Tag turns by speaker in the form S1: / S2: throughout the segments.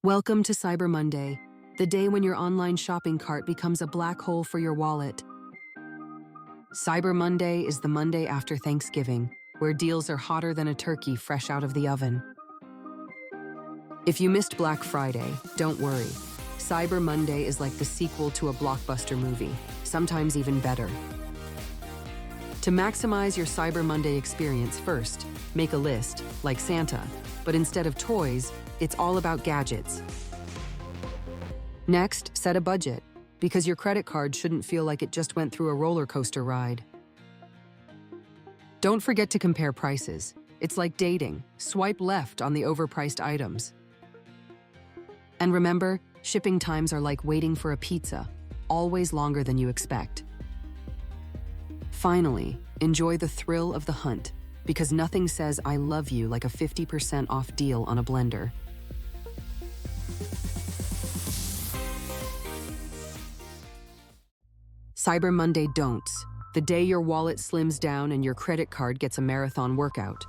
S1: Welcome to Cyber Monday, the day when your online shopping cart becomes a black hole for your wallet. Cyber Monday is the Monday after Thanksgiving, where deals are hotter than a turkey fresh out of the oven. If you missed Black Friday, don't worry. Cyber Monday is like the sequel to a blockbuster movie, sometimes even better. To maximize your Cyber Monday experience, first, make a list, like Santa, but instead of toys, it's all about gadgets. Next, set a budget, because your credit card shouldn't feel like it just went through a roller coaster ride. Don't forget to compare prices. It's like dating. Swipe left on the overpriced items. And remember, shipping times are like waiting for a pizza, always longer than you expect. Finally, enjoy the thrill of the hunt, because nothing says I love you like a 50% off deal on a blender. Cyber Monday don'ts, the day your wallet slims down and your credit card gets a marathon workout.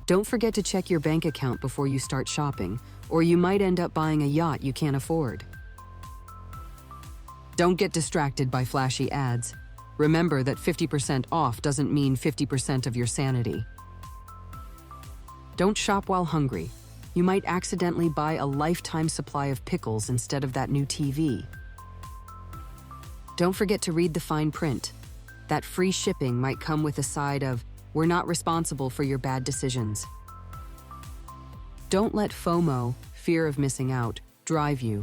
S1: Don't forget to check your bank account before you start shopping, or you might end up buying a yacht you can't afford. Don't get distracted by flashy ads. Remember that 50% off doesn't mean 50% of your sanity. Don't shop while hungry. You might accidentally buy a lifetime supply of pickles instead of that new TV. Don't forget to read the fine print. That free shipping might come with a side of, "We're not responsible for your bad decisions." Don't let FOMO, fear of missing out, drive you.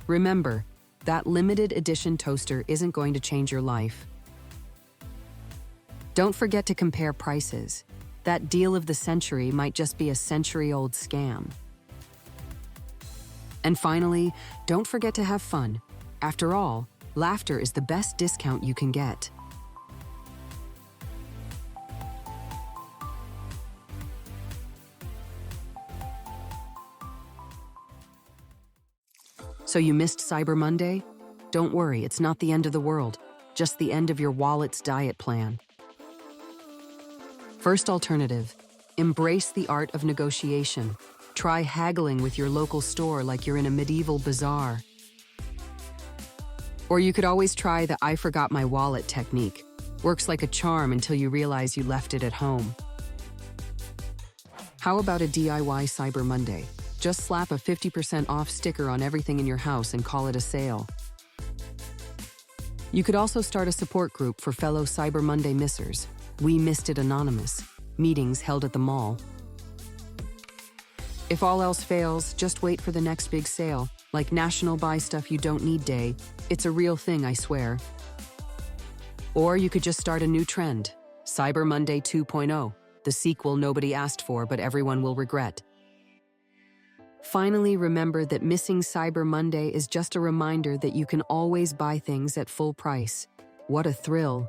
S1: Remember, that limited edition toaster isn't going to change your life. Don't forget to compare prices. That deal of the century might just be a century-old scam. And finally, don't forget to have fun. After all, laughter is the best discount you can get. So you missed Cyber Monday? Don't worry, it's not the end of the world, just the end of your wallet's diet plan. First alternative, embrace the art of negotiation. Try haggling with your local store like you're in a medieval bazaar. Or you could always try the "I forgot my wallet" technique. Works like a charm until you realize you left it at home. How about a DIY Cyber Monday? Just slap a 50% off sticker on everything in your house and call it a sale. You could also start a support group for fellow Cyber Monday missers. We Missed It Anonymous, meetings held at the mall. If all else fails, just wait for the next big sale, like National Buy Stuff You Don't Need Day. It's a real thing, I swear. Or you could just start a new trend, Cyber Monday 2.0, the sequel nobody asked for but everyone will regret. Finally, remember that missing Cyber Monday is just a reminder that you can always buy things at full price. What a thrill!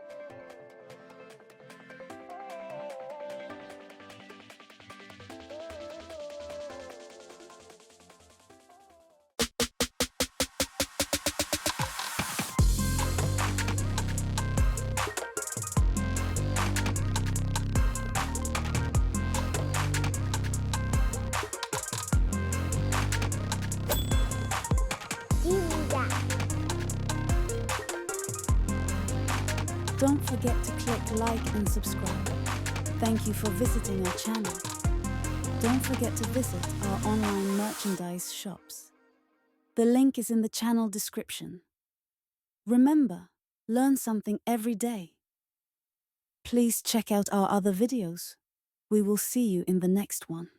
S2: Don't forget to click like and subscribe. Thank you for visiting our channel. Don't forget to visit our online merchandise shops. The link is in the channel description. Remember, learn something every day. Please check out our other videos. We will see you in the next one.